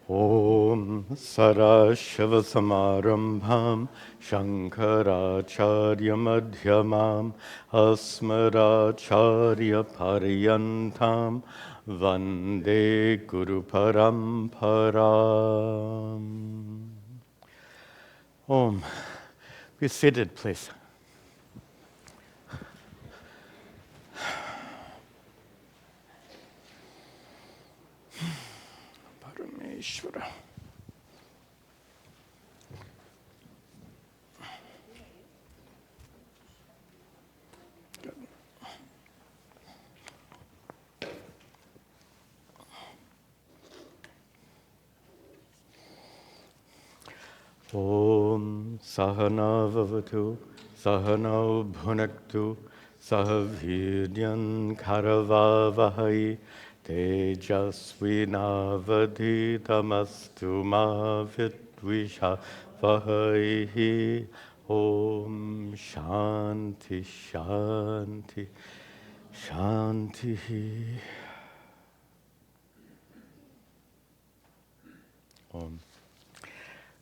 Om Sarashivasamarambham Shankaracharya Madhyamam Asmaracharya Paryantam Vande Guru Paramparam. Om. Be seated, please. Parameshvara. Om Sahana Vavatu Sahana Bhunaktu Sahaviryan Karavavahai Tejasvinavadhitamastu ma vidvishavahai. Om Shanti Shanti Shanti. Om.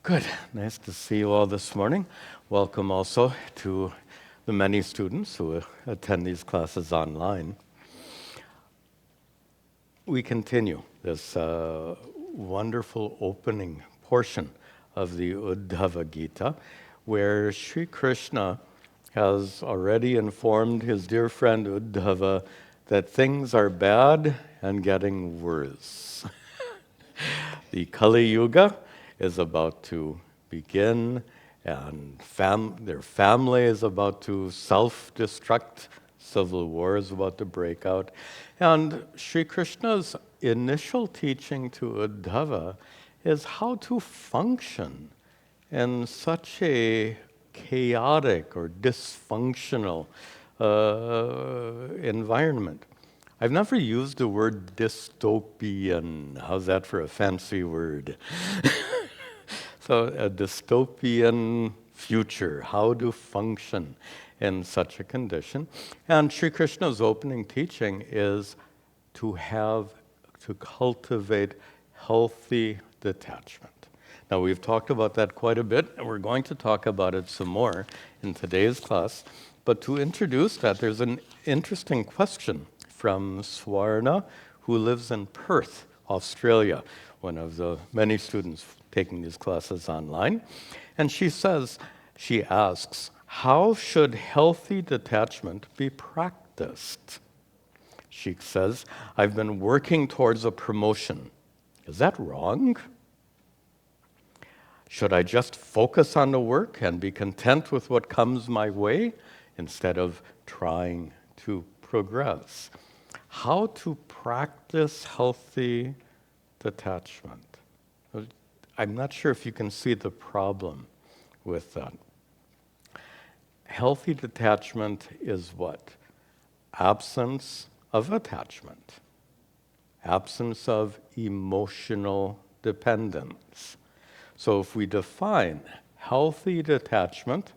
Good. Nice to see you all this morning. Welcome also to the many students who attend these classes online. We continue this wonderful opening portion of the Uddhava Gita, where Sri Krishna has already informed his dear friend Uddhava that things are bad and getting worse. The Kali Yuga is about to begin, and their family is about to self-destruct. Civil war is about to break out. And Sri Krishna's initial teaching to Uddhava is how to function in such a chaotic or dysfunctional environment. I've never used the word dystopian. How's that for a fancy word? So a dystopian future, how to function in such a condition. And Sri Krishna's opening teaching is to cultivate healthy detachment. Now we've talked about that quite a bit, and we're going to talk about it some more in today's class. But to introduce that, there's an interesting question from Swarna, who lives in Perth, Australia, one of the many students taking these classes online. And she asks, how should healthy detachment be practiced? She says, I've been working towards a promotion. Is that wrong? Should I just focus on the work and be content with what comes my way instead of trying to progress? How to practice healthy detachment? I'm not sure if you can see the problem with that. Healthy detachment is what? Absence of attachment. Absence of emotional dependence. So if we define healthy detachment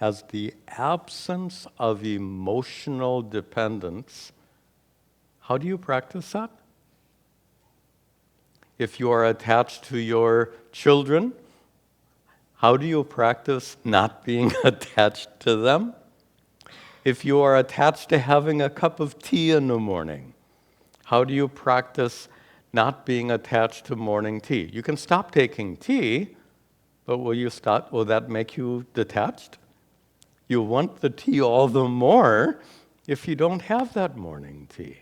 as the absence of emotional dependence, how do you practice that? If you are attached to your children, how do you practice not being attached to them? If you are attached to having a cup of tea in the morning, how do you practice not being attached to morning tea? You can stop taking tea, but will that make you detached? You want the tea all the more if you don't have that morning tea.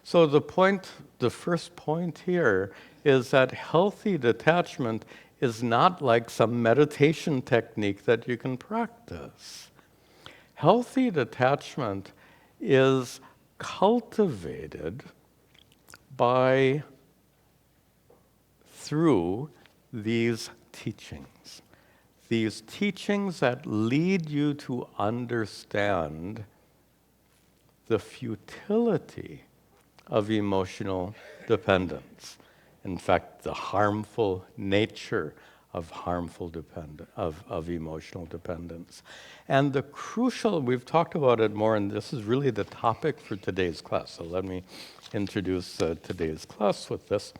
So the first point here is that healthy detachment is not like some meditation technique that you can practice. Healthy detachment is cultivated through these teachings. These teachings that lead you to understand the futility of emotional dependence. In fact, the harmful nature of emotional dependence. And the crucial, we've talked about it more, and this is really the topic for today's class. So let me introduce today's class with this.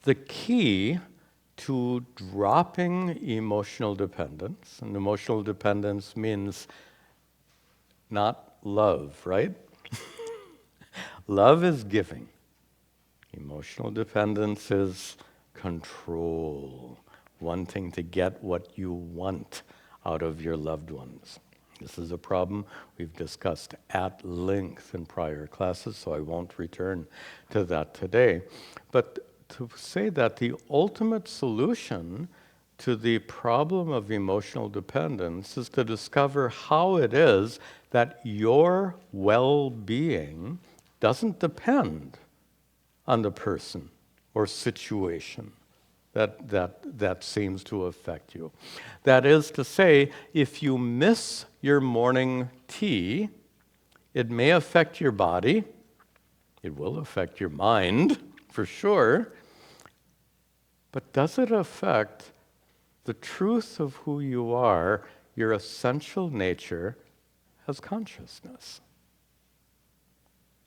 the key to dropping emotional dependence, and emotional dependence means not love, right? Love is giving. Emotional dependence is control, wanting to get what you want out of your loved ones. This is a problem we've discussed at length in prior classes, so I won't return to that today. But to say that the ultimate solution to the problem of emotional dependence is to discover how it is that your well-being doesn't depend on the person or situation that seems to affect you. That is to say, if you miss your morning tea, it may affect your body, it will affect your mind, for sure, but does it affect the truth of who you are, your essential nature as consciousness?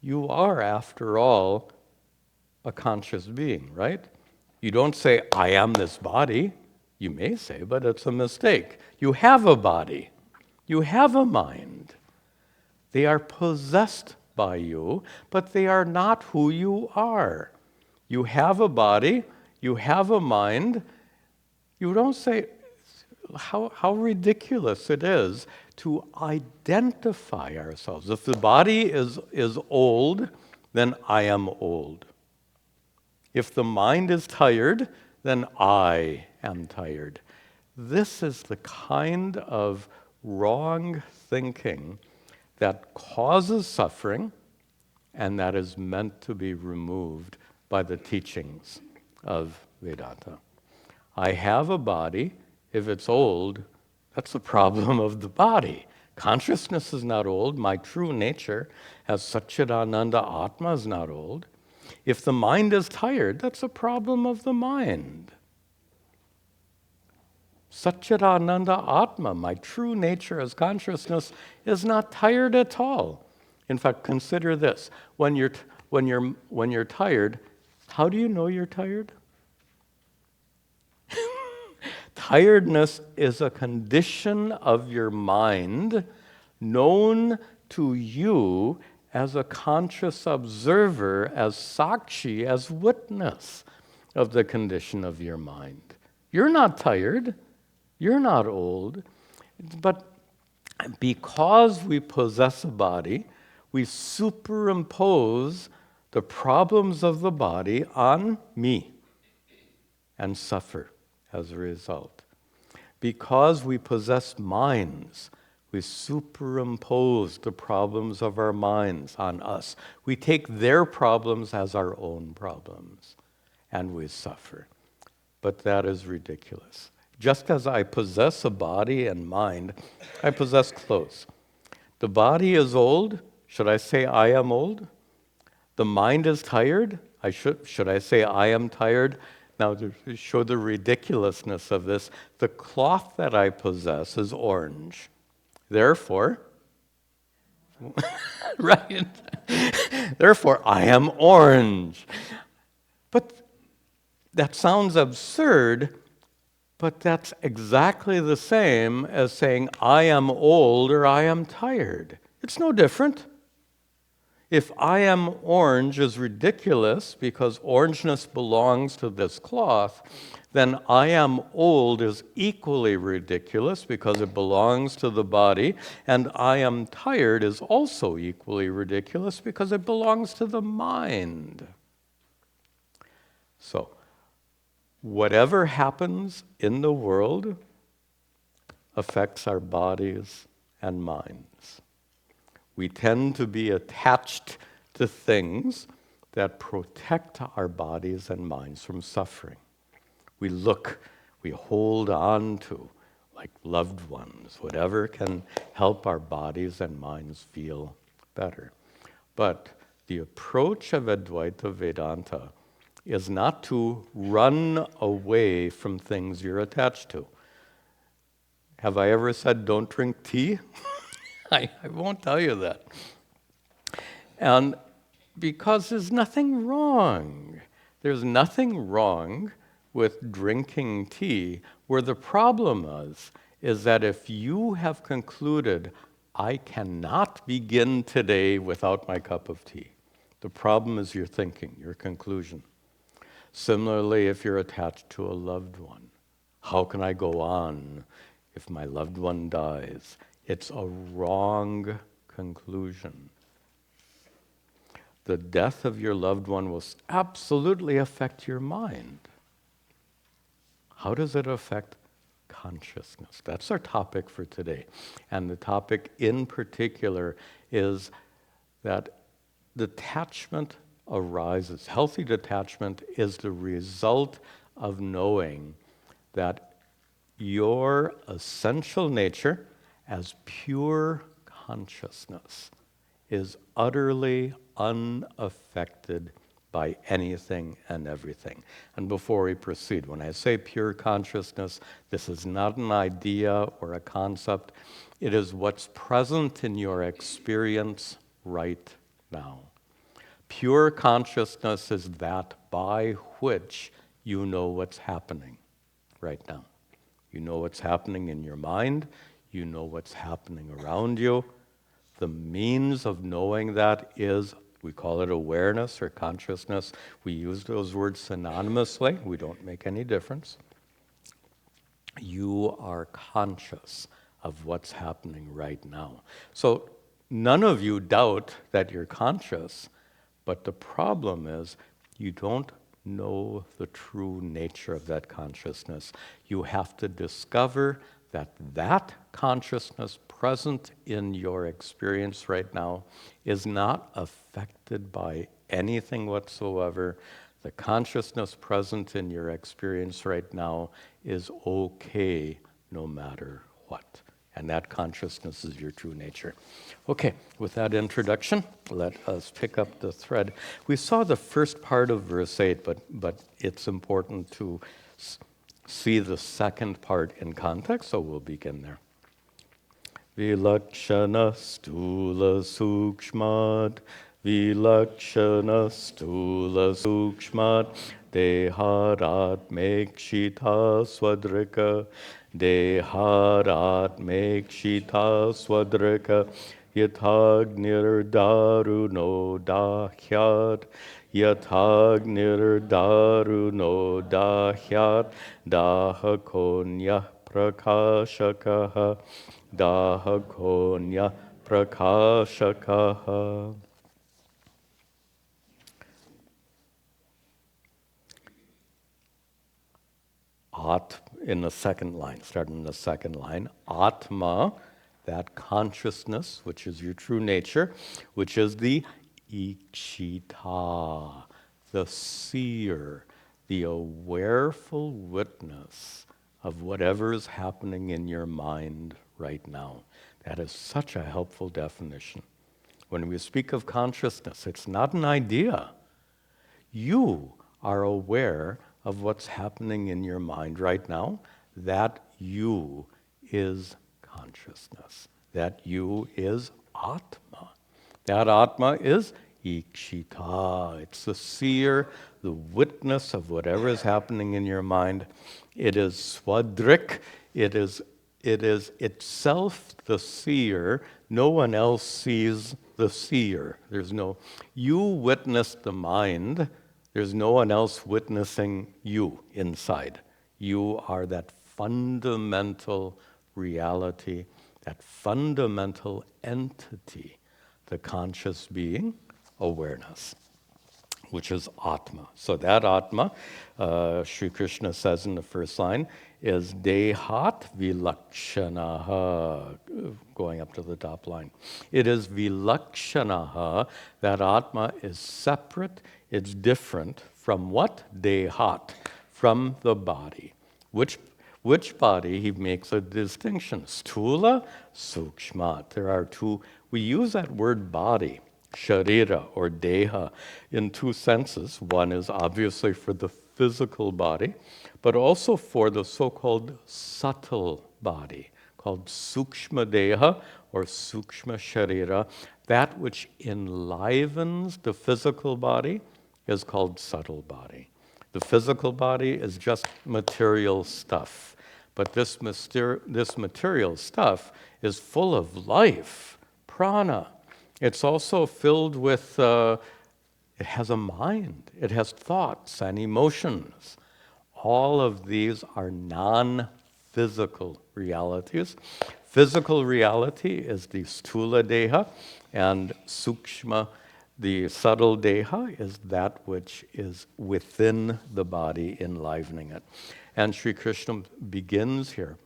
You are, after all, a conscious being, right? You don't say, I am this body. You may say, but it's a mistake. You have a body. You have a mind. They are possessed by you, but they are not who you are. You have a body. You have a mind. You don't say, how ridiculous it is to identify ourselves. If the body is old, then I am old. If the mind is tired, then I am tired. This is the kind of wrong thinking that causes suffering and that is meant to be removed by the teachings of Vedanta. I have a body. If it's old, that's the problem of the body. Consciousness is not old. My true nature as Satchidananda Atma is not old. If the mind is tired, that's a problem of the mind. Satchidananda Atma, my true nature as consciousness, is not tired at all. In fact, consider this. When you're tired, how do you know you're tired? Tiredness is a condition of your mind known to you as a conscious observer, as sakshi, as witness of the condition of your mind. You're not tired. You're not old. But because we possess a body, we superimpose the problems of the body on me and suffer as a result. Because we possess minds, we superimpose the problems of our minds on us. We take their problems as our own problems, and we suffer. But that is ridiculous. Just as I possess a body and mind, I possess clothes. The body is old. Should I say I am old? The mind is tired. Should I say I am tired? Now, to show the ridiculousness of this, the cloth that I possess is orange. Therefore, right? Therefore, I am orange. But that sounds absurd, but that's exactly the same as saying I am old or I am tired. It's no different. If I am orange is ridiculous because orangeness belongs to this cloth, then I am old is equally ridiculous because it belongs to the body, and I am tired is also equally ridiculous because it belongs to the mind. So, whatever happens in the world affects our bodies and minds. We tend to be attached to things that protect our bodies and minds from suffering. We hold on to, like loved ones, whatever can help our bodies and minds feel better. But the approach of Advaita Vedanta is not to run away from things you're attached to. Have I ever said, don't drink tea? I won't tell you that. And because there's nothing wrong There's nothing wrong with drinking tea. Where the problem is that if you have concluded, I cannot begin today without my cup of tea, the problem is your thinking, your conclusion. Similarly, if you're attached to a loved one, how can I go on if my loved one dies? It's a wrong conclusion. The death of your loved one will absolutely affect your mind. How does it affect consciousness? That's our topic for today. And the topic in particular is that detachment arises. Healthy detachment is the result of knowing that your essential nature as pure consciousness is utterly unaffected by anything and everything. And before we proceed, when I say pure consciousness, this is not an idea or a concept. It is what's present in your experience right now. Pure consciousness is that by which you know what's happening right now. You know what's happening in your mind. You know what's happening around you. The means of knowing that is, we call it awareness or consciousness. We use those words synonymously. We don't make any difference. You are conscious of what's happening right now. So none of you doubt that you're conscious, but the problem is you don't know the true nature of that consciousness. You have to discover that that consciousness present in your experience right now is not affected by anything whatsoever. The consciousness present in your experience right now is okay no matter what. And that consciousness is your true nature. Okay, with that introduction, let us pick up the thread. We saw the first part of verse 8, but it's important to see the second part in context, so we'll begin there. Vilakshana stula sukshmat, vilakshana stula sukshmat, deharat mekshita swadrika, deharat mekshita swadrika, yathagnir daruno dahyat, yathagnir daruno dahyat, dahakonya prakashakaha, dahakonya prakashakaha. In the second line, starting in the second line, Atma, that consciousness, which is your true nature, which is the Ikshita, the seer, the awareful witness of whatever is happening in your mind right now. That is such a helpful definition. When we speak of consciousness, it's not an idea. You are aware of what's happening in your mind right now. That you is consciousness. That you is Atma. That Atma is Ikshita. It's the seer, the witness of whatever is happening in your mind. It is Swadrik. It is itself the seer. No one else sees the seer. You witness the mind. There's no one else witnessing you inside. You are that fundamental reality, that fundamental entity, the conscious being, awareness, which is Atma. So that Atma, Sri Krishna says in the first line, is Dehat Vilakshanaha, going up to the top line. It is Vilakshanaha, that Atma is separate, it's different from what? Dehat, from the body. Which body? He makes a distinction. Sthula, Sukshmat. There are two. We use that word body, sharira or deha, in two senses. One is obviously for the physical body, but also for the so-called subtle body, called sukshma deha or sukshma sharira. That which enlivens the physical body is called subtle body. The physical body is just material stuff. But this material stuff is full of life, prana. It's also filled with, it has a mind, it has thoughts and emotions. All of these are non-physical realities. Physical reality is the sthula deha, and sukshma, the subtle deha, is that which is within the body, enlivening it. And Sri Krishna begins here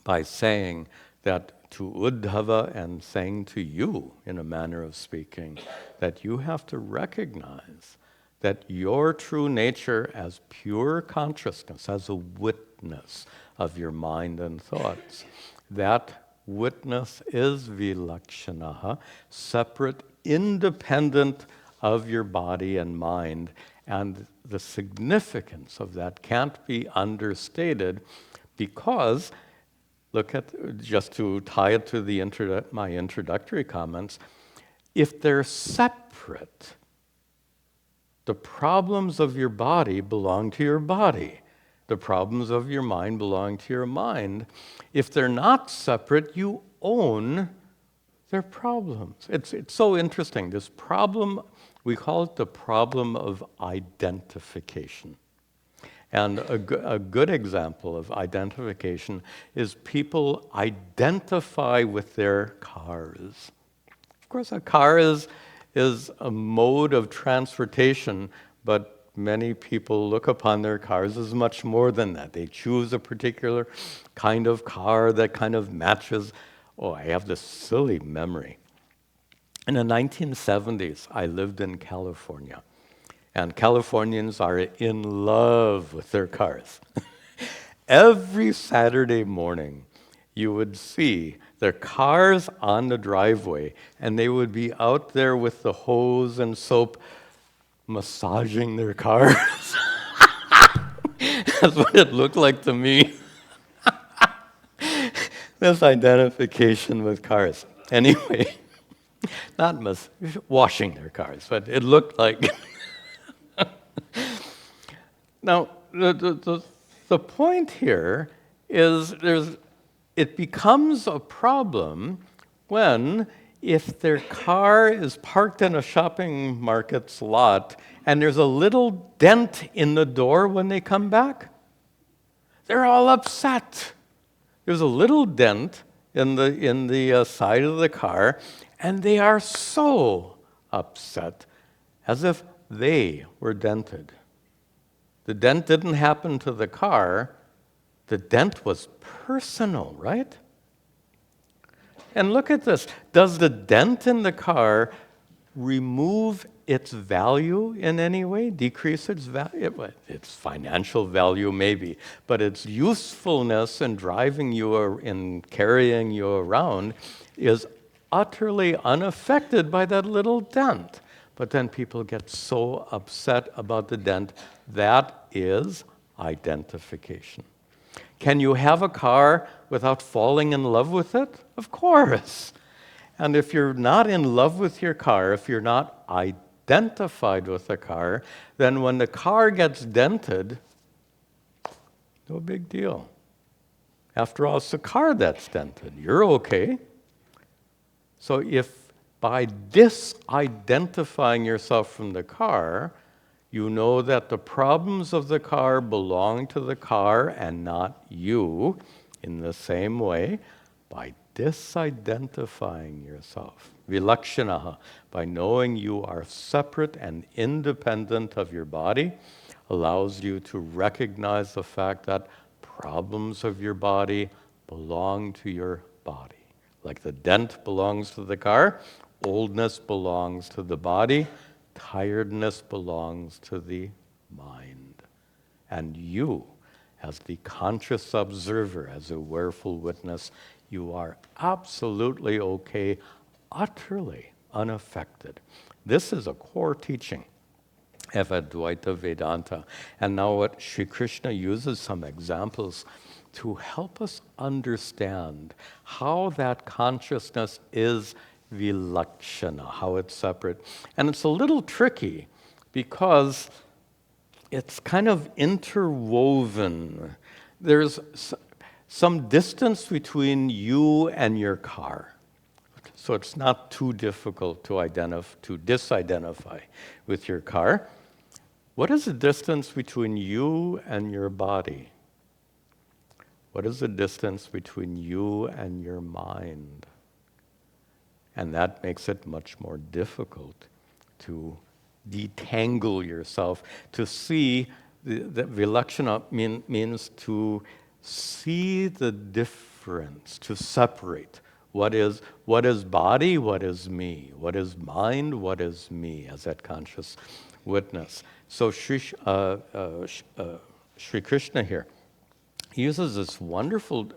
by saying that to Uddhava, and saying to you, in a manner of speaking, that you have to recognize that your true nature as pure consciousness, as a witness of your mind and thoughts, that witness is vilakshanaha, separate, independent of your body and mind. And the significance of that can't be understated, because, look at, just to tie it to my introductory comments, if they're separate, the problems of your body belong to your body. The problems of your mind belong to your mind. If they're not separate, you own their problems. It's so interesting. This problem, we call it the problem of identification. And a good example of identification is people identify with their cars. Of course, a car is a mode of transportation, but many people look upon their cars as much more than that. They choose a particular kind of car that kind of matches. Oh, I have this silly memory. In the 1970s, I lived in California, and Californians are in love with their cars. Every Saturday morning, you would see their cars on the driveway, and they would be out there with the hose and soap massaging their cars. That's what it looked like to me. This identification with cars. Anyway, not washing their cars, but it looked like. Now, the point here is it becomes a problem when, if their car is parked in a shopping market's lot and there's a little dent in the door when they come back, they're all upset. There's a little dent in the side of the car, and they are so upset, as if they were dented. The dent didn't happen to the car. The dent was personal, right? And look at this. Does the dent in the car remove its value in any way? Decrease its value? Its financial value, maybe, but its usefulness in driving you, in carrying you around, is utterly unaffected by that little dent. But then people get so upset about the dent. That is identification. Can you have a car without falling in love with it? Of course. And if you're not in love with your car, if you're not identified with the car, then when the car gets dented, no big deal. After all, it's the car that's dented. You're okay. So if by disidentifying yourself from the car, you know that the problems of the car belong to the car and not you, in the same way, by disidentifying yourself, vilakshanaha, by knowing you are separate and independent of your body, allows you to recognize the fact that problems of your body belong to your body. Like the dent belongs to the car, oldness belongs to the body, tiredness belongs to the mind. And you, as the conscious observer, as a awareful witness, you are absolutely okay, utterly unaffected. This is a core teaching of Advaita Vedanta. And now what Sri Krishna uses some examples to help us understand how that consciousness is vilakshana, how it's separate. And it's a little tricky because it's kind of interwoven. There's some distance between you and your car. So it's not too difficult to disidentify with your car. What is the distance between you and your body? What is the distance between you and your mind? And that makes it much more difficult to detangle yourself, to see the vilakshana means to see the difference, to separate what is body, what is me, what is mind, what is me, as that conscious witness. So Sri Krishna here, he uses this wonderful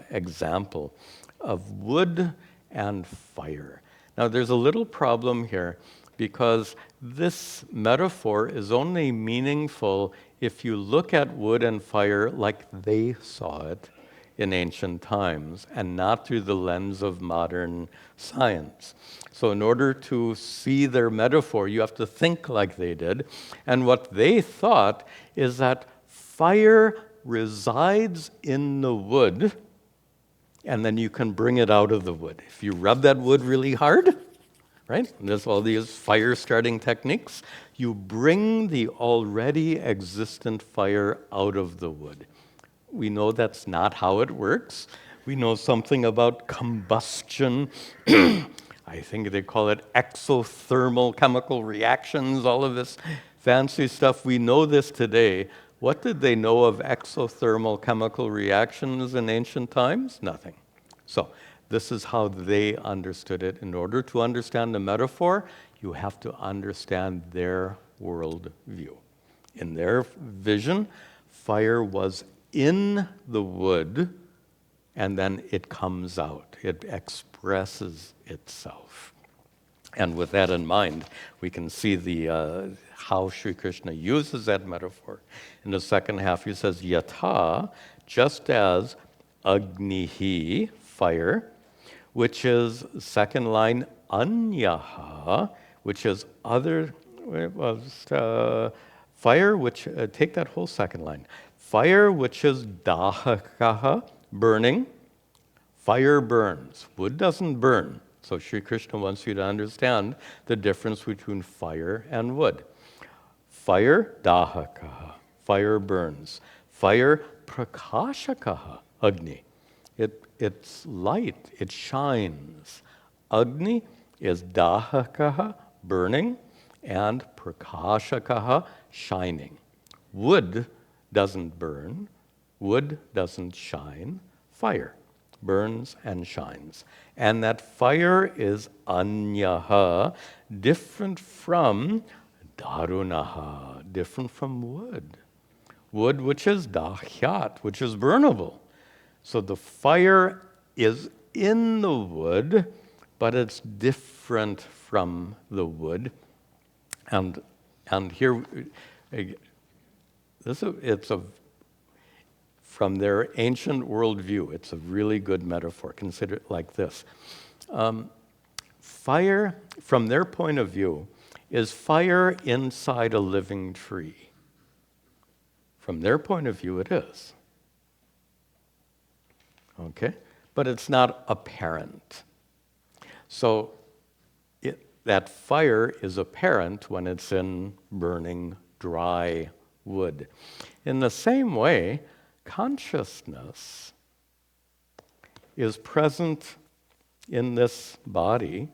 example of wood and fire. Now, there's a little problem here because this metaphor is only meaningful if you look at wood and fire like they saw it in ancient times and not through the lens of modern science. So in order to see their metaphor, you have to think like they did. And what they thought is that fire resides in the wood, and then you can bring it out of the wood. If you rub that wood really hard, right? And there's all these fire-starting techniques. You bring the already existent fire out of the wood. We know that's not how it works. We know something about combustion. I think they call it exothermal chemical reactions, all of this fancy stuff. We know this today. What did they know of exothermal chemical reactions in ancient times? Nothing. So this is how they understood it. In order to understand the metaphor, you have to understand their world view. In their vision, fire was in the wood, and then it comes out. It expresses itself. And with that in mind, we can see how Sri Krishna uses that metaphor. In the second half, he says, yatha, just as agnihi, fire, which is, second line, anyaha, which is other, fire, which, take that whole second line. Fire, which is dahakaha, burning. Fire burns. Wood doesn't burn. So Sri Krishna wants you to understand the difference between fire and wood. Fire, dahakaha. Fire burns. Fire, prakashakaha, agni. It's light. It shines. Agni is dahakaha, burning, and prakashakaha, shining. Wood doesn't burn. Wood doesn't shine. Fire burns and shines. And that fire is anyaha, different from darunaha, different from wood. Wood, which is dahyat, which is burnable. So the fire is in the wood, but it's different from the wood. And here, from their ancient worldview, it's a really good metaphor. Consider it like this. Fire, from their point of view, is fire inside a living tree. From their point of view, it is. Okay? But it's not apparent. So that fire is apparent when it's in burning, dry wood. In the same way, consciousness is present in this body,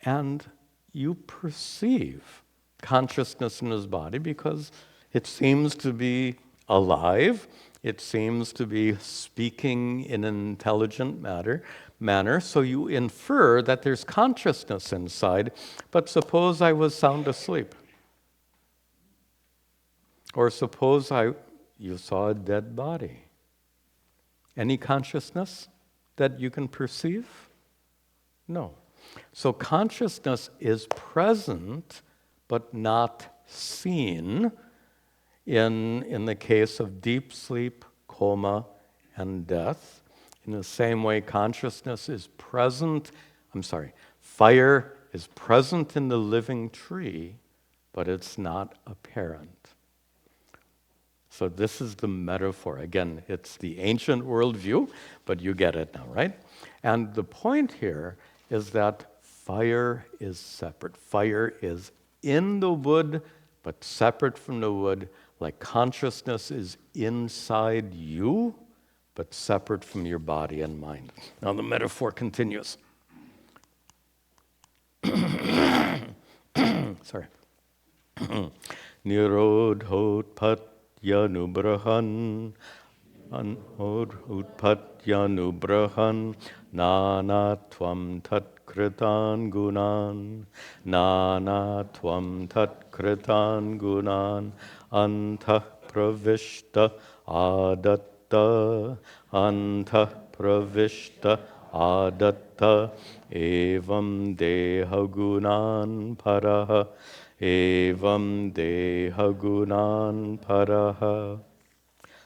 and you perceive consciousness in this body because it seems to be alive, it seems to be speaking in an intelligent manner, so you infer that there's consciousness inside, but suppose I was sound asleep. Or suppose you saw a dead body. Any consciousness that you can perceive? No. So consciousness is present, but not seen in the case of deep sleep, coma, and death. In the same way, consciousness is present, fire is present in the living tree, but it's not apparent. So this is the metaphor. Again, it's the ancient worldview, but you get it now, right? And the point here is that fire is separate. Fire is in the wood, but separate from the wood, like consciousness is inside you, but separate from your body and mind. Now the metaphor continues. Sorry. Nirodhotpatyanubrahan utpatyanubrahan nanatvam tatkritan gunan nanatvam tatkritan gunan antah pravishta adatta antah pravishta adatta evam deha gunan paraha evam deha gunan paraha.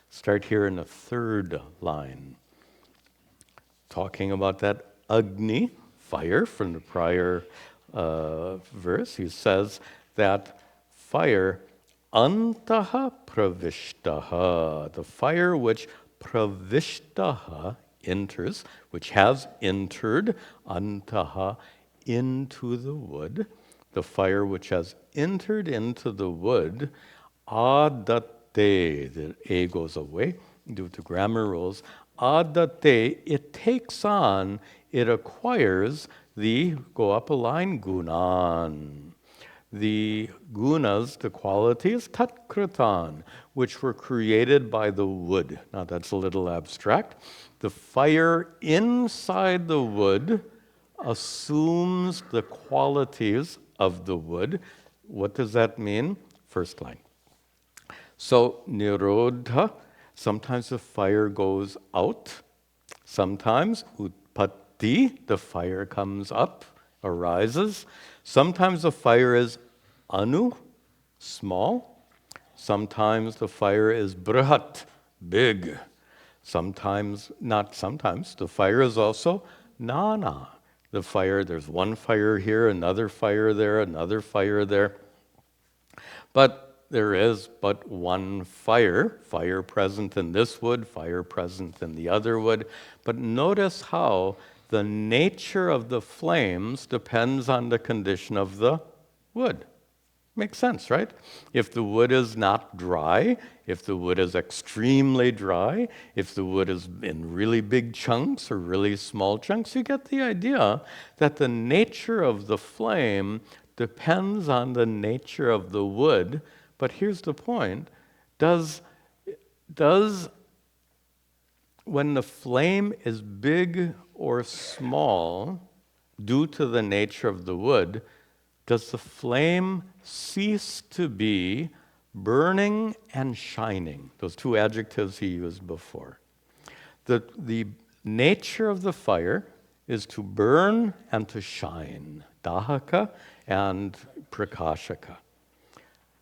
Start here in the third line, talking about that Agni, fire, from the prior verse. He says that fire, antaha pravishtaha, the fire which pravishtaha enters, which has entered, antaha, into the wood, the fire which has entered into the wood, adate, the A goes away due to grammar rules, adate, it takes on, it acquires the, go up a line, gunan. The gunas, the qualities, tatkritan, which were created by the wood. Now that's a little abstract. The fire inside the wood assumes the qualities of the wood. What does that mean? First line. So, nirodha, sometimes the fire goes out. Sometimes, utpatti, the fire comes up, arises. Sometimes the fire is anu, small. Sometimes the fire is brihat, big. Sometimes, not sometimes, the fire is also nana. The fire, there's one fire here, another fire there, another fire there. But there is but one fire, fire present in this wood, fire present in the other wood. But notice how the nature of the flames depends on the condition of the wood. Makes sense, right? If the wood is not dry, if the wood is extremely dry, if the wood is in really big chunks or really small chunks, you get the idea that the nature of the flame depends on the nature of the wood. But here's the point. Does when the flame is big or small, due to the nature of the wood, does the flame cease to be burning and shining? Those two adjectives he used before. The nature of the fire is to burn and to shine, dahaka and prakashaka.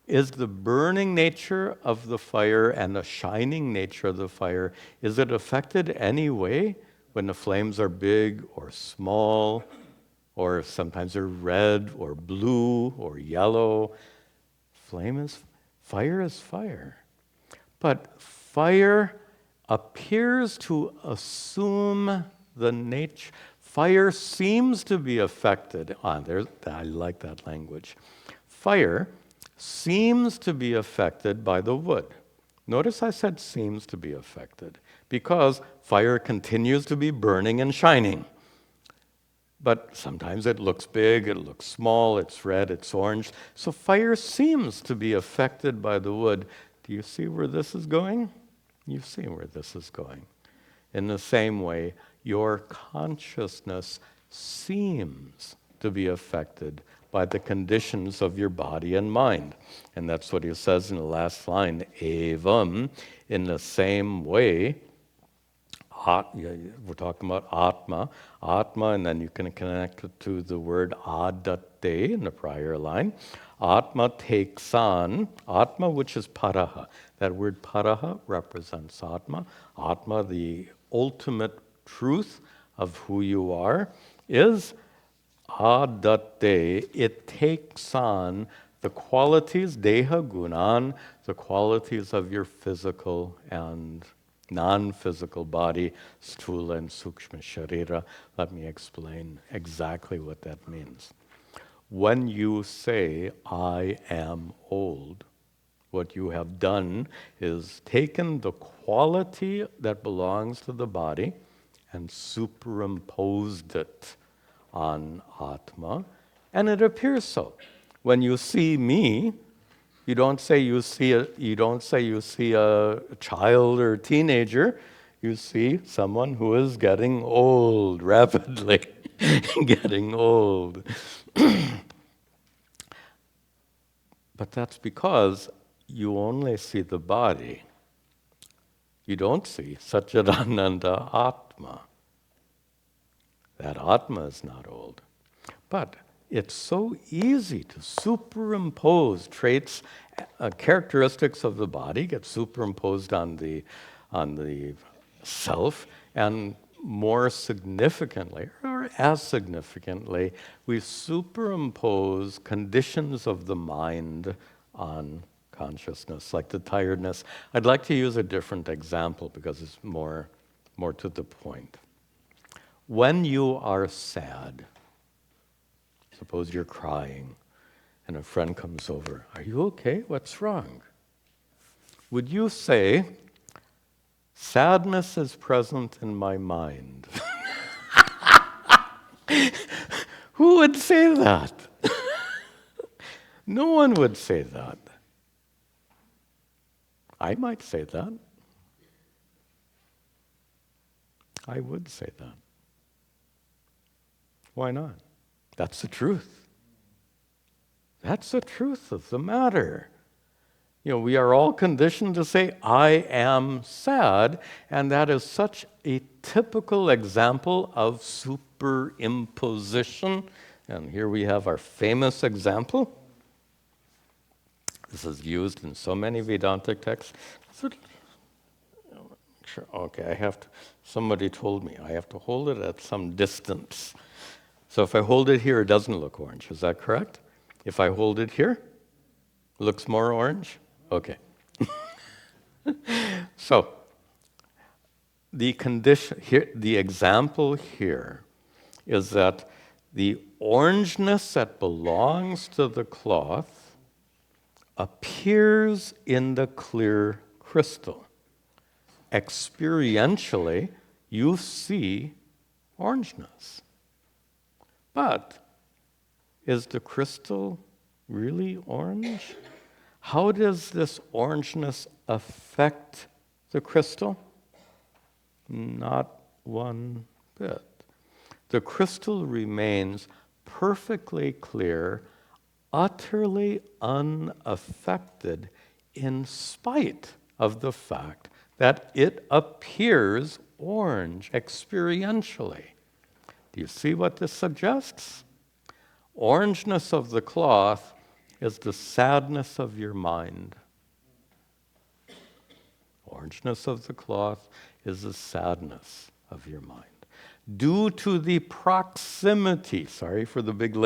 Is the burning nature of the fire and the shining nature of the fire, is it affected any way when the flames are big or small, or sometimes they're red or blue or yellow? Fire is fire. But fire appears to assume the nature. Fire seems to be affected. I like that language. Fire seems to be affected by the wood. Notice I said seems to be affected, because fire continues to be burning and shining. But sometimes it looks big, it looks small, it's red, it's orange. So fire seems to be affected by the wood. Do you see where this is going? You see where this is going. In the same way, your consciousness seems to be affected by the conditions of your body and mind. And that's what he says in the last line, evam, in the same way. We're talking about Atma, and then you can connect it to the word adate in the prior line. Atma takes on, Atma, which is paraha. That word paraha represents Atma. Atma, the ultimate truth of who you are, is adate. It takes on the qualities, deha gunan, the qualities of your physical and non-physical body, sthula and sukshma sharira. Let me explain exactly what that means. When you say, I am old, what you have done is taken the quality that belongs to the body and superimposed it on Atma, and it appears so. When you see me, you don't say you see a child or a teenager. You see someone who is getting old rapidly, getting old. But that's because you only see the body. You don't see Satchidananda Atma. That Atma is not old. But it's so easy to superimpose traits, characteristics of the body get superimposed on the self, and more significantly, or as significantly, we superimpose conditions of the mind on consciousness, like the tiredness. I'd like to use a different example because it's more to the point. When you are sad, suppose you're crying and a friend comes over. Are you okay? What's wrong? Would you say, sadness is present in my mind? Who would say that? No one would say that. I might say that. I would say that. Why not? That's the truth. That's the truth of the matter. We are all conditioned to say, I am sad, and that is such a typical example of superimposition. And here we have our famous example. This is used in so many Vedantic texts. Okay, somebody told me I have to hold it at some distance. So if I hold it here, it doesn't look orange. Is that correct? If I hold it here, it looks more orange? Okay. So the condition here, the example here is that the orangeness that belongs to the cloth appears in the clear crystal. Experientially, you see orangeness. But is the crystal really orange? How does this orangeness affect the crystal? Not one bit. The crystal remains perfectly clear, utterly unaffected, in spite of the fact that it appears orange experientially. Do you see what this suggests? Orangeness of the cloth is the sadness of your mind. Orangeness of the cloth is the sadness of your mind. Due to the proximity, sorry for the big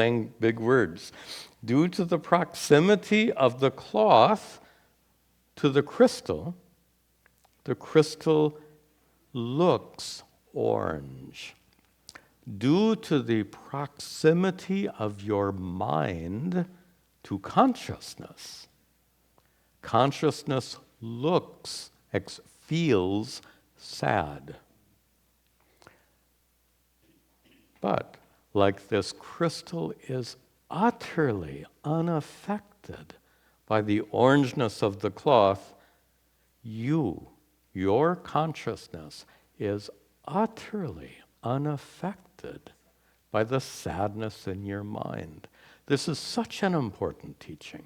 words, due to the proximity of the cloth to the crystal looks orange. Due to the proximity of your mind to consciousness, consciousness looks, feels sad. But like this crystal is utterly unaffected by the orangeness of the cloth, your consciousness is utterly unaffected by the sadness in your mind. This is such an important teaching.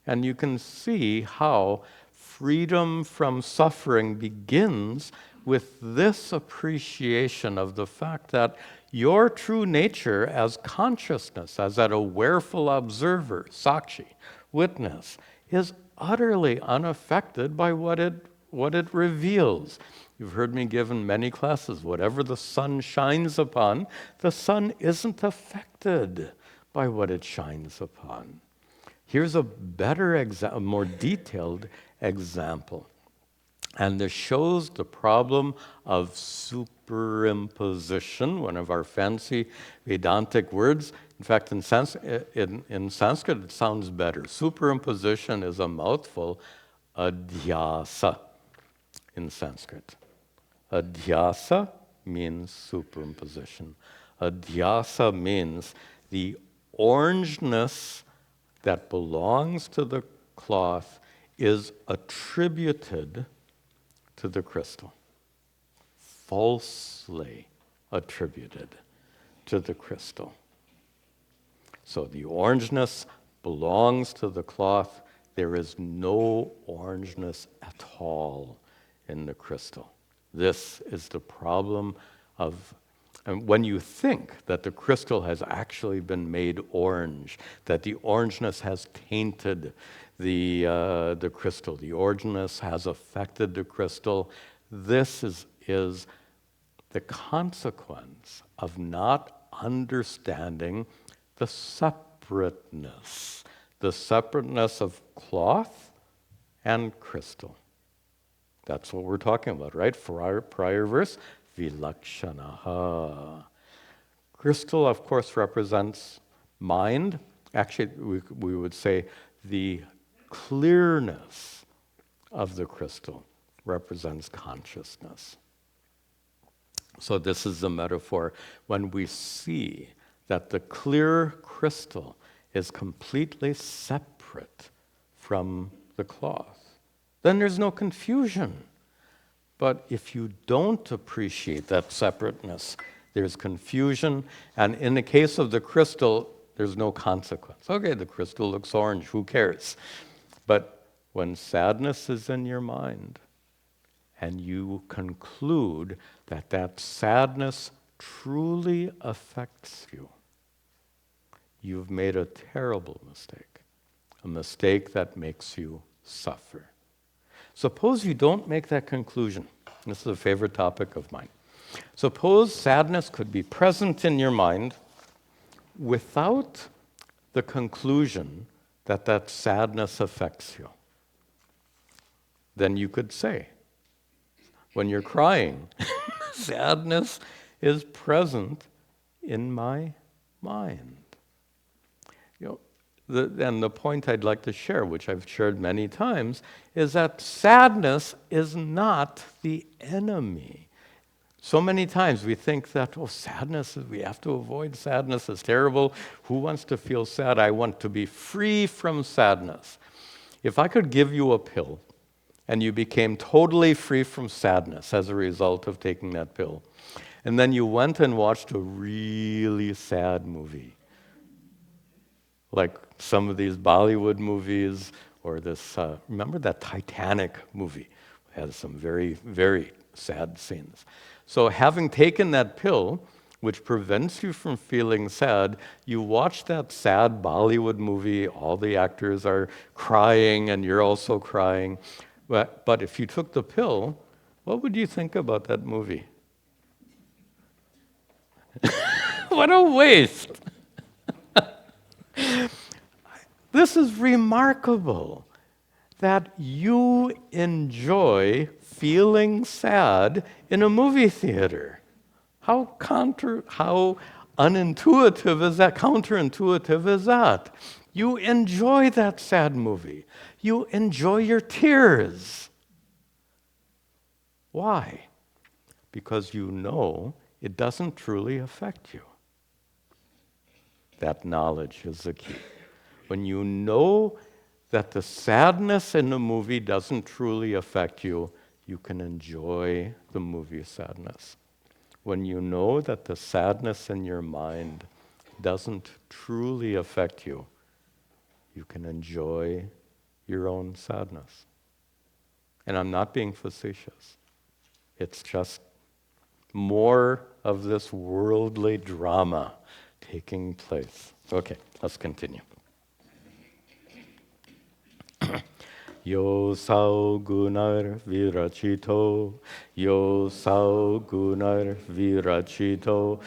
And you can see how freedom from suffering begins with this appreciation of the fact that your true nature as consciousness, as that awareful observer, sakshi, witness, is utterly unaffected by what it reveals. You've heard me give in many classes, whatever the sun shines upon, the sun isn't affected by what it shines upon. Here's a better, more detailed example. And this shows the problem of superimposition, one of our fancy Vedantic words. In fact, in Sanskrit, it sounds better. Superimposition is a mouthful, adhyasa in Sanskrit. Adhyasa means superimposition. Adhyasa means the orangeness that belongs to the cloth is attributed to the crystal, falsely attributed to the crystal. So the orangeness belongs to the cloth. There is no orangeness at all in the crystal. This is the problem of, and when you think that the crystal has actually been made orange, that the orangeness has tainted the crystal, the orangeness has affected the crystal, this is the consequence of not understanding the separateness of cloth and crystal. That's what we're talking about, right? For our prior verse, vilakshanaha. Crystal, of course, represents mind. Actually, we would say the clearness of the crystal represents consciousness. So this is the metaphor. When we see that the clear crystal is completely separate from the cloth, then there's no confusion. But if you don't appreciate that separateness, there's confusion. And in the case of the crystal, there's no consequence. Okay, the crystal looks orange, who cares? But when sadness is in your mind, and you conclude that that sadness truly affects you, you've made a terrible mistake, a mistake that makes you suffer. Suppose you don't make that conclusion. This is a favorite topic of mine. Suppose sadness could be present in your mind without the conclusion that that sadness affects you. Then you could say, when you're crying, sadness is present in my mind. And the point I'd like to share, which I've shared many times, is that sadness is not the enemy. So many times we think that, sadness, we have to avoid sadness, it's terrible. Who wants to feel sad? I want to be free from sadness. If I could give you a pill and you became totally free from sadness as a result of taking that pill, and then you went and watched a really sad movie, like some of these Bollywood movies, or this, remember that Titanic movie? It has some very, very sad scenes. So having taken that pill, which prevents you from feeling sad, you watch that sad Bollywood movie, all the actors are crying and you're also crying. But if you took the pill, what would you think about that movie? What a waste! This is remarkable that you enjoy feeling sad in a movie theater. How unintuitive is that? Counterintuitive is that? You enjoy that sad movie. You enjoy your tears. Why? Because you know it doesn't truly affect you. That knowledge is the key. When you know that the sadness in the movie doesn't truly affect you, you can enjoy the movie sadness. When you know that the sadness in your mind doesn't truly affect you, you can enjoy your own sadness. And I'm not being facetious. It's just more of this worldly drama taking place. Okay, let's continue. Yo sao gunar virachito, yo sao gunar virachito,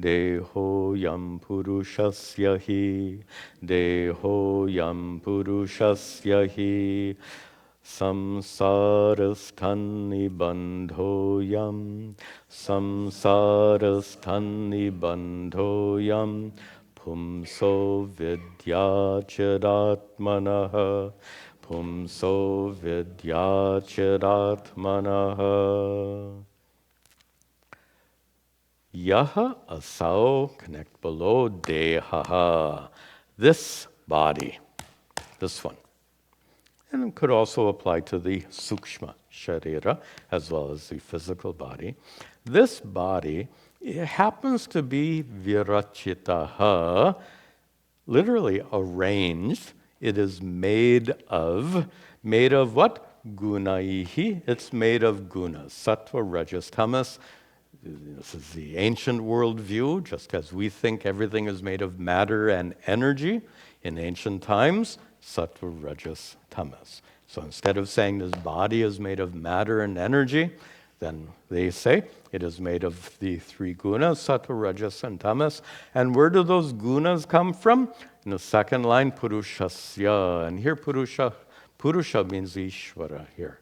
Deho yam purushasya hi. Deho yam purushasya hi. Samsarasthan nibandhoyam. Samsarasthan nibandhoyam. Pumso vidyachiratmanaha. Pumso vidyachiratmanaha. Yaha asau, connect below, dehaha. This body, this one. And it could also apply to the sukshma sharira as well as the physical body. This body, it happens to be virachitaha, literally arranged. It is made of what? Gunaihi. It's made of gunas, sattva, rajas, tamas. This is the ancient worldview, just as we think everything is made of matter and energy. In ancient times, sattva, rajas, tamas. So instead of saying this body is made of matter and energy, then they say it is made of the three gunas, sattva, rajas, and tamas. And where do those gunas come from? In the second line, purushasya. And here purusha means Ishvara here.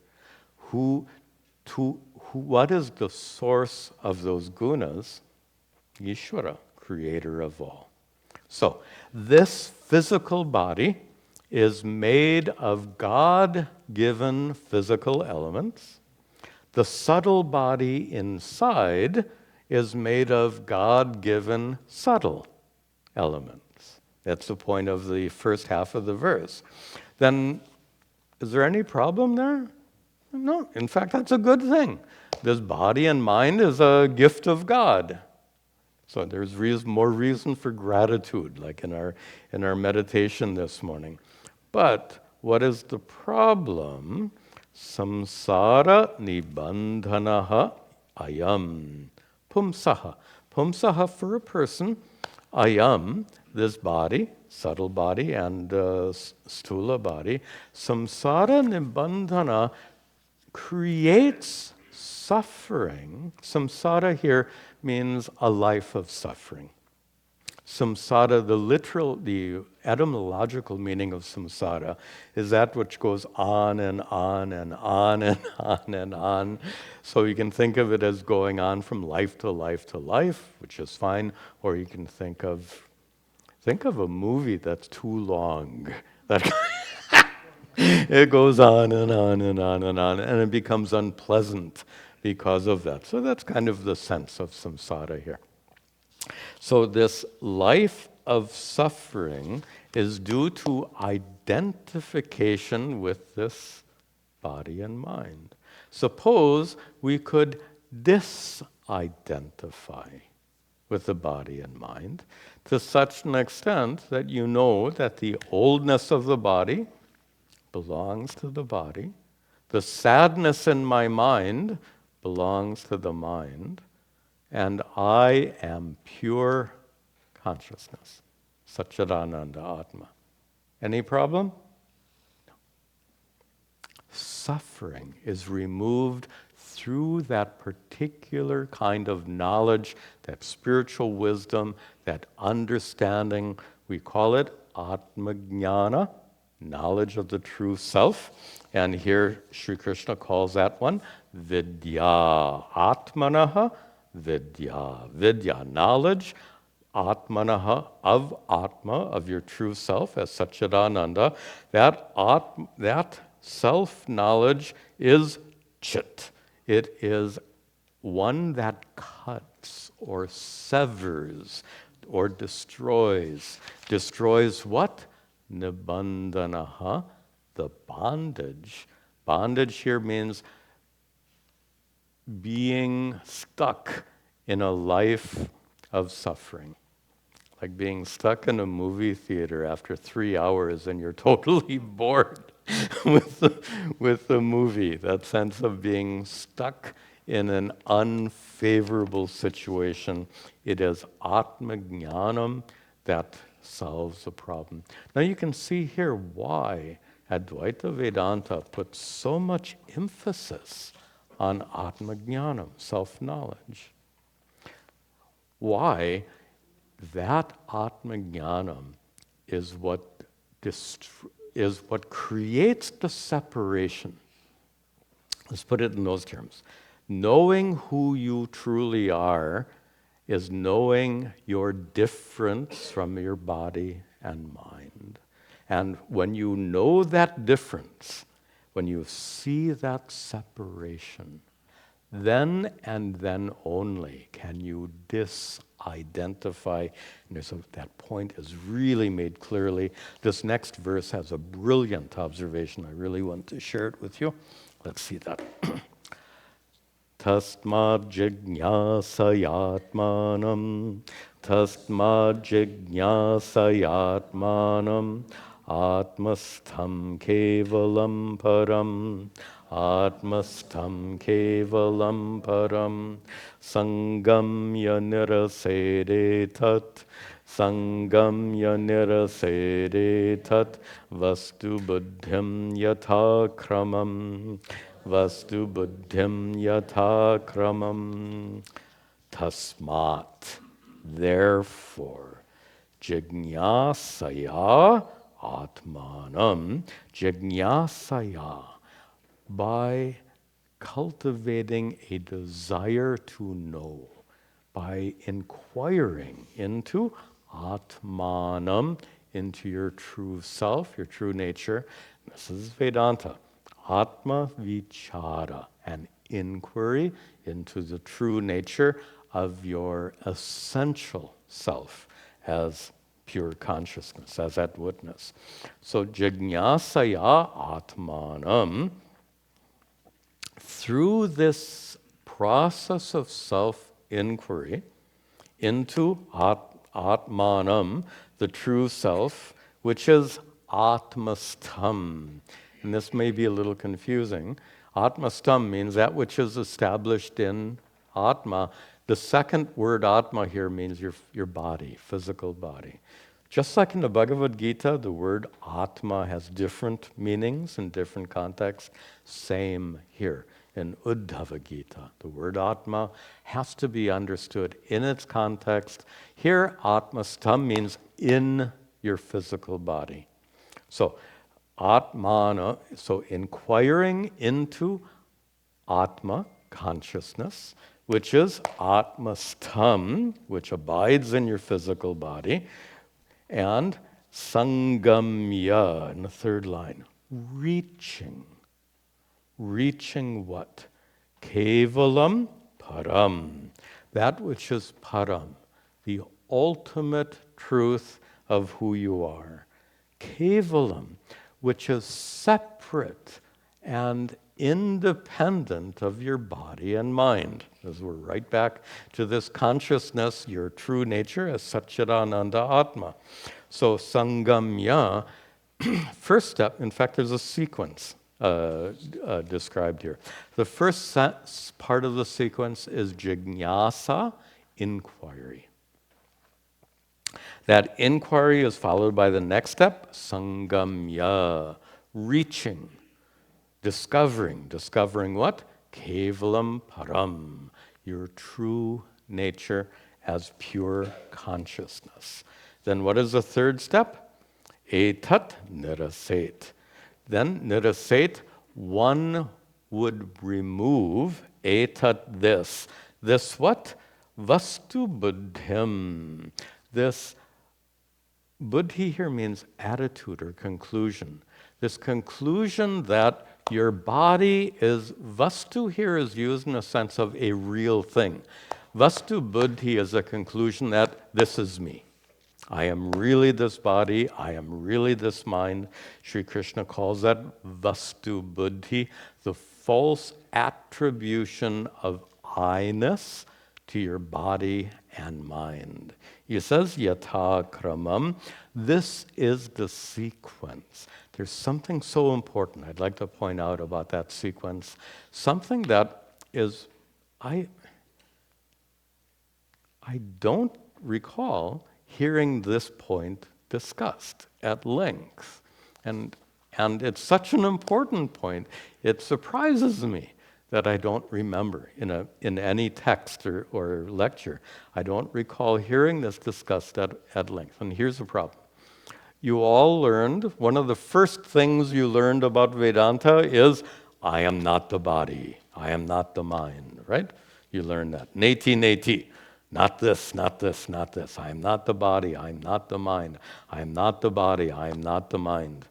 What is the source of those gunas? Ishvara, creator of all. So this physical body is made of God-given physical elements. The subtle body inside is made of God-given subtle elements. That's the point of the first half of the verse. Then, is there any problem there? No, in fact, that's a good thing. This body and mind is a gift of God. So there's more reason for gratitude, like in our meditation this morning. But what is the problem? Samsara nibandhanaha ayam. Pumsaha. Pumsaha for a person. Ayam, this body, subtle body and stula body. Samsara nibandhana creates suffering. Samsara here means a life of suffering. Samsara, the etymological meaning of samsara is that which goes on and on and on and on and on. So you can think of it as going on from life to life to life, which is fine, or you can think of a movie that's too long. It goes on and on and on and on, and it becomes unpleasant because of that. So that's kind of the sense of samsara here. So this life of suffering is due to identification with this body and mind. Suppose we could disidentify with the body and mind to such an extent that you know that the oldness of the body belongs to the body, the sadness in my mind belongs to the mind, and I am pure consciousness, Satchidananda Atma. Any problem? No. Suffering is removed through that particular kind of knowledge, that spiritual wisdom, that understanding. We call it Atma Jnana, knowledge of the true self. And here Sri Krishna calls that one Vidya. Atmanaha Vidya. Vidya, knowledge. Atmanaha, of Atma, of your true self, as Satchidananda. That self-knowledge is Chit. It is one that cuts or severs or destroys. Destroys what? Nibandhanaha, the bondage. Bondage here means being stuck in a life of suffering. Like being stuck in a movie theater after 3 hours and you're totally bored with the movie. That sense of being stuck in an unfavorable situation. It is Atma Jnanam that solves the problem. Now you can see here why Advaita Vedanta puts so much emphasis on Atma Jnanam, self-knowledge. Why? That Atma-jnanam is what creates the separation. Let's put it in those terms. Knowing who you truly are is knowing your difference from your body and mind. And when you know that difference, when you see that separation, then and then only can you disidentify. And that point is really made clearly. This next verse has a brilliant observation. I really want to share it with you. Let's see that. Tasmad jignasayatmanam, tasmad jignasayatmanam, atmastham kevalam param, atmastham kevalam param, sangamya nirasede tat, sangamya nirasede tat, vastu buddhim yatha kramam. Vastu buddhim yatha kramam. Tasmat, therefore, jignasaya atmanam, jignasaya, by cultivating a desire to know, by inquiring into atmanam, into your true self, your true nature. This is Vedanta. Atma vichara, an inquiry into the true nature of your essential self as pure consciousness, as that witness. So jignasaya atmanam, through this process of self-inquiry into atmanam, the true self, which is atmastham. And this may be a little confusing. Atmastham means that which is established in Atma. The second word Atma here means your body, physical body. Just like in the Bhagavad Gita, the word Atma has different meanings in different contexts. Same here in Uddhava Gita. The word Atma has to be understood in its context. Here, Atmastham means in your physical body. So, Atmana, so inquiring into Atma, consciousness, which is Atmastham, which abides in your physical body, and Sangamya, in the third line, reaching. Reaching what? Kevalam param, that which is param, the ultimate truth of who you are. Kevalam, which is separate and independent of your body and mind. As we're right back to this consciousness, your true nature as Satchidananda Atma. So Sangamya, first step, in fact there's a sequence described here. The first part of the sequence is jignasa, inquiry. That inquiry is followed by the next step, sangamya, reaching, discovering. Discovering what? Kevalam param, your true nature as pure consciousness. Then what is the third step? Etat niraset. Then niraset, one would remove etat, this. This what? Vastu buddhim. This buddhi here means attitude or conclusion. This conclusion that your body is, vastu here is used in a sense of a real thing. Vastu buddhi is a conclusion that this is me. I am really this body, I am really this mind. Sri Krishna calls that vastu buddhi, the false attribution of I-ness to your body and mind. He says, yatha kramam, this is the sequence. There's something so important I'd like to point out about that sequence. Something that is, I don't recall hearing this point discussed at length. And it's such an important point, it surprises me that I don't remember in any text or lecture. I don't recall hearing this discussed at length. And here's the problem. You all learned, one of the first things you learned about Vedanta is, I am not the body, I am not the mind, right? You learned that. Neti, neti. Not this, not this, not this. I am not the body, I am not the mind. I am not the body, I am not the mind.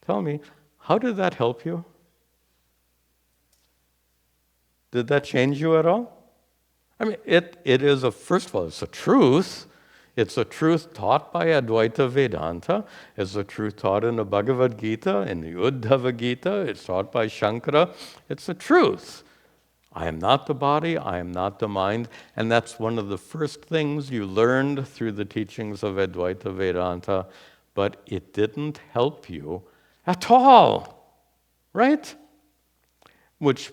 Tell me, how did that help you? Did that change you at all? I mean, it is first of all, it's a truth. It's a truth taught by Advaita Vedanta. It's a truth taught in the Bhagavad Gita, in the Uddhava Gita. It's taught by Shankara. It's a truth. I am not the body, I am not the mind, and that's one of the first things you learned through the teachings of Advaita Vedanta, but it didn't help you at all, right? Which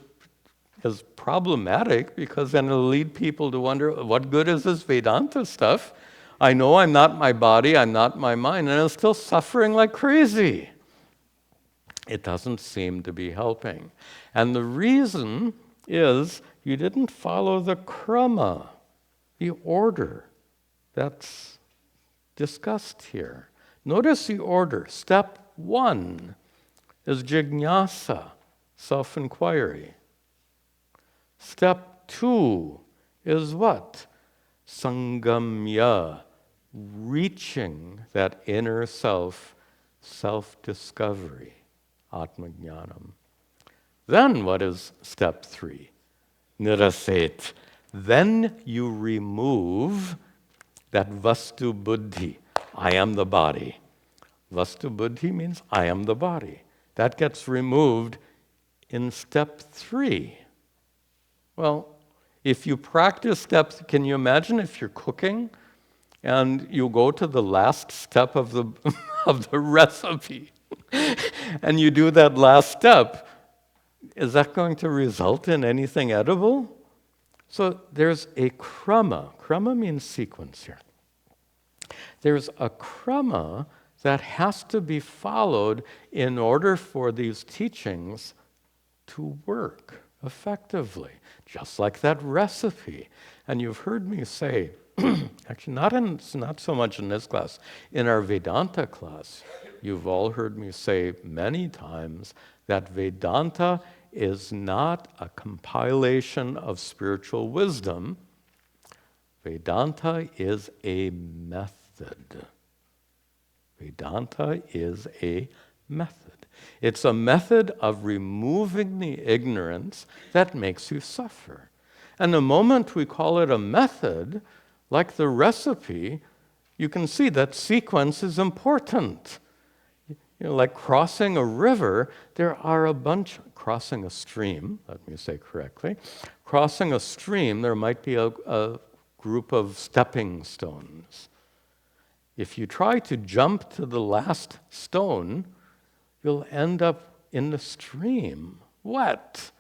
is problematic because then it'll lead people to wonder, what good is this Vedanta stuff? I know I'm not my body, I'm not my mind, and I'm still suffering like crazy. It doesn't seem to be helping. And the reason is you didn't follow the krama, the order that's discussed here. Notice the order. Step 1 is jnana, self-inquiry. Step 2 is what? Sangamya, reaching that inner self, self-discovery, atmajnanam. Then what is step 3? Niraset. Then you remove that vastu buddhi. I am the body. Vastu buddhi means I am the body. That gets removed in step 3. Well, if you practice steps, can you imagine if you're cooking and you go to the last step of the of the recipe and you do that last step? Is that going to result in anything edible? So there's a krama. Krama means sequence here. There's a krama that has to be followed in order for these teachings to work effectively, just like that recipe. And you've heard me say, actually not so much in this class, in our Vedanta class, you've all heard me say many times that Vedanta is not a compilation of spiritual wisdom. Vedanta is a method. Vedanta is a method. It's a method of removing the ignorance that makes you suffer. And the moment we call it a method, like the recipe, you can see that sequence is important. Like crossing a river, there are crossing a stream, let me say correctly. Crossing a stream, there might be a group of stepping stones. If you try to jump to the last stone, you'll end up in the stream, wet.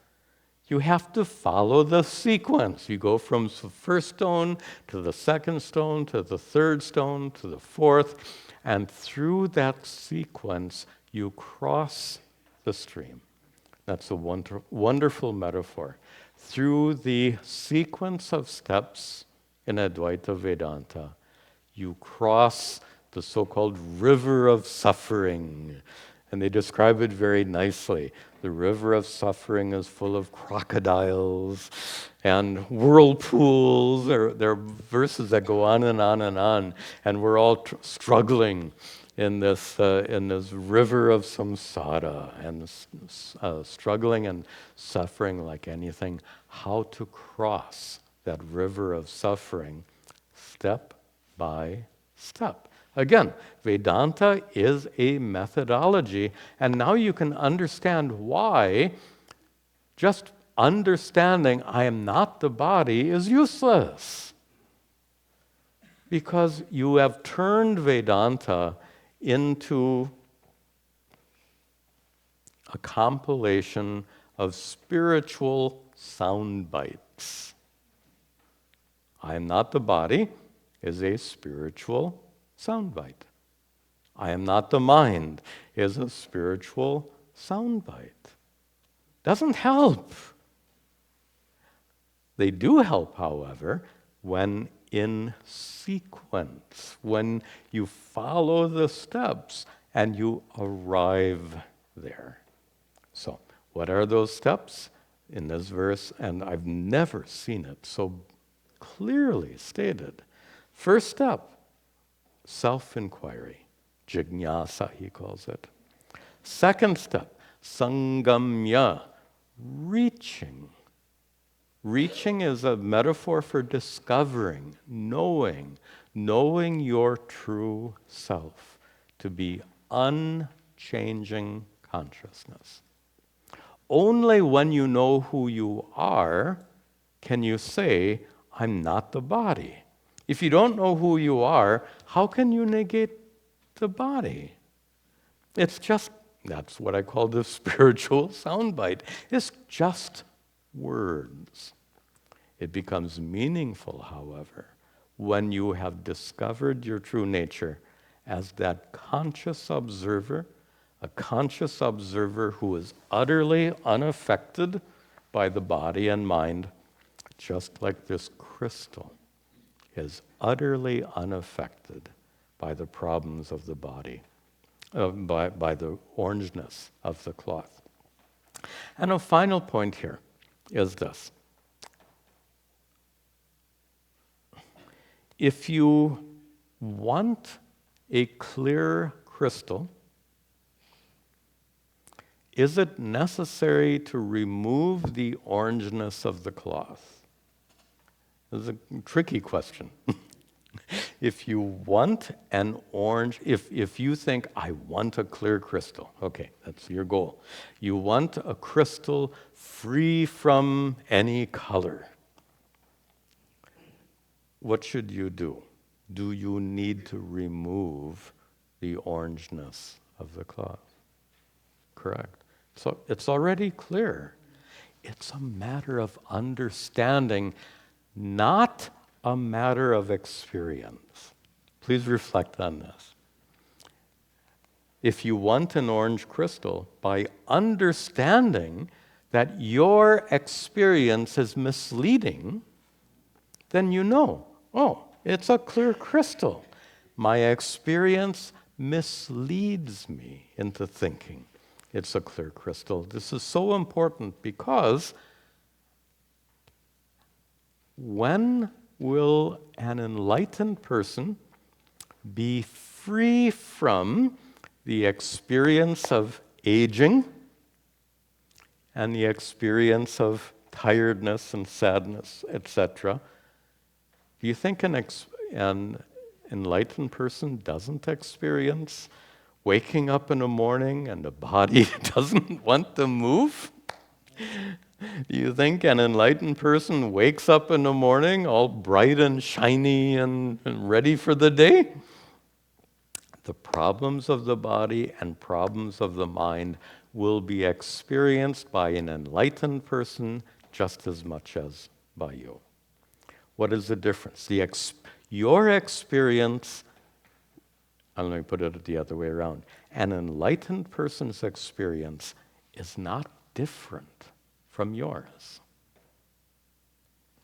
You have to follow the sequence. You go from the first stone to the second stone to the third stone to the fourth, and through that sequence, you cross the stream. That's a wonderful metaphor. Through the sequence of steps in Advaita Vedanta, you cross the so-called river of suffering. And they describe it very nicely. The river of suffering is full of crocodiles and whirlpools. There are verses that go on and on and on. And we're all struggling in this river of samsara and struggling and suffering like anything. How to cross that river of suffering step by step. Again, Vedanta is a methodology, and now you can understand why just understanding I am not the body is useless. Because you have turned Vedanta into a compilation of spiritual sound bites. I am not the body is a spiritual soundbite. I am not the mind is a spiritual soundbite. Doesn't help. They do help, however, when in sequence, when you follow the steps and you arrive there. So, what are those steps in this verse? And I've never seen it so clearly stated. First step, self-inquiry. Jignasa, he calls it. Second step, sangamya, reaching. Reaching is a metaphor for discovering, knowing your true self, to be unchanging consciousness. Only when you know who you are can you say, I'm not the body. If you don't know who you are, how can you negate the body? It's just, that's what I call the spiritual soundbite. It's just words. It becomes meaningful, however, when you have discovered your true nature as that conscious observer, a conscious observer who is utterly unaffected by the body and mind, just like this crystal is utterly unaffected by the problems of the body, by the orangeness of the cloth. And a final point here is this. If you want a clear crystal, is it necessary to remove the orangeness of the cloth? This is a tricky question. If you want an orange, if you think, I want a clear crystal, okay, that's your goal. You want a crystal free from any color. What should you do? Do you need to remove the orangeness of the cloth? Correct. So it's already clear. It's a matter of understanding, not a matter of experience. Please reflect on this. If you want an orange crystal, by understanding that your experience is misleading, then you know, oh, it's a clear crystal. My experience misleads me into thinking it's a clear crystal. This is so important because when will an enlightened person be free from the experience of aging and the experience of tiredness and sadness, etc.? Do you think an enlightened person doesn't experience waking up in the morning and the body doesn't want to move? Do you think an enlightened person wakes up in the morning all bright and shiny and ready for the day? The problems of the body and problems of the mind will be experienced by an enlightened person just as much as by you. What is the difference? Your experience, and let me put it the other way around. An enlightened person's experience is not different from yours.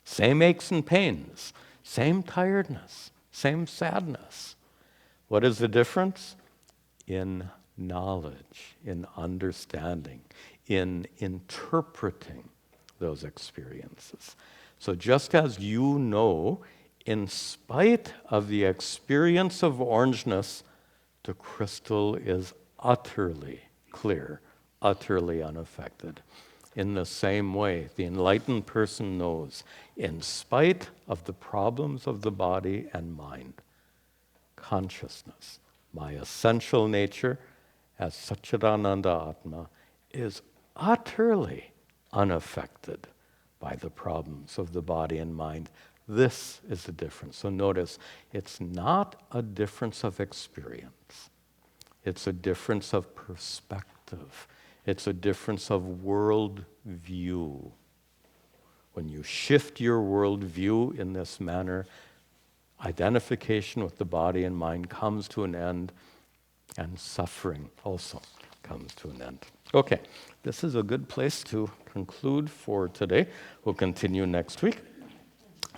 Same aches and pains, same tiredness, same sadness. What is the difference? In knowledge, in understanding, in interpreting those experiences. So just as you know, in spite of the experience of orangeness, the crystal is utterly clear, utterly unaffected. In the same way, the enlightened person knows, in spite of the problems of the body and mind, consciousness, my essential nature as Satchidananda Atma, is utterly unaffected by the problems of the body and mind. This is the difference. So notice, it's not a difference of experience. It's a difference of perspective. It's a difference of world view. When you shift your world view in this manner, identification with the body and mind comes to an end, and suffering also comes to an end. Okay, this is a good place to conclude for today. We'll continue next week.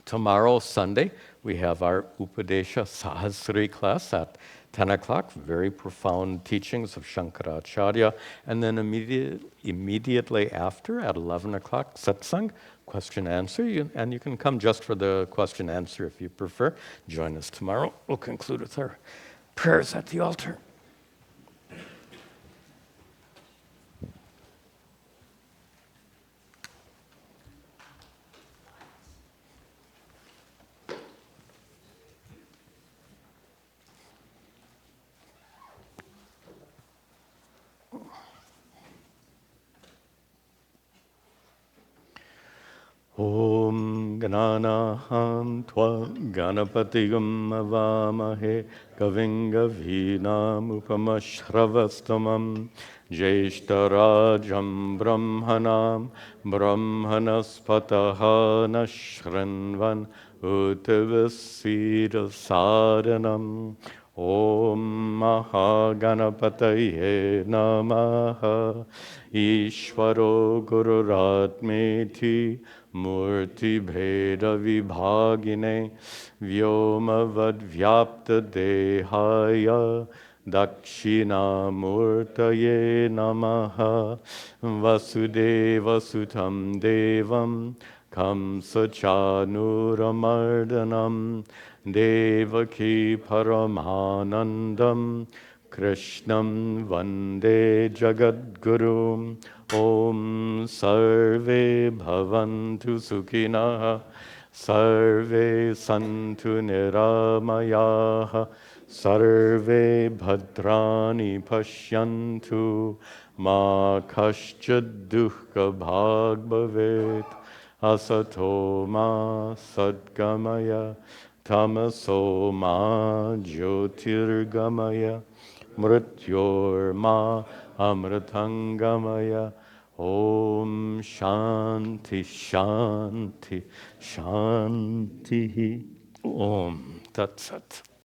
Tomorrow, Sunday, we have our Upadesha Sahasri class at 10 o'clock, very profound teachings of Shankaracharya. And then immediately after, at 11 o'clock, satsang, question answer. And you can come just for the question answer if you prefer. Join us tomorrow. We'll conclude with our prayers at the altar. Om Gananaham Tva Ganapatigam Avamahe Kavingavinam Upamashravastamam Jeshtarajam Brahmanam Brahmanaspataha Nashranvan Uttavasira Saranam Om Mahaganapataye Namaha Ishvaro Gururatmeti Murti Bheda Vibhagine Vyomavad Vyapta Dehaya Dakshina Murtaye Namaha Vasudeva Sutam Devam Kamsa Chanuramardanam Devaki Paramanandam Krishnam Vande Jagadgurum Om Sarve Bhavantu Sukhinah Sarve Santu Niramayaha Sarve Bhadrani Pashyantu Ma Kaschad Dukkha Bhag Bhavet Asato Ma Sadgamaya Tamaso Ma Jyotirgamaya Mrityor Ma Amritangamaya Om Shanti Shanti Shanti Om Tat Sat.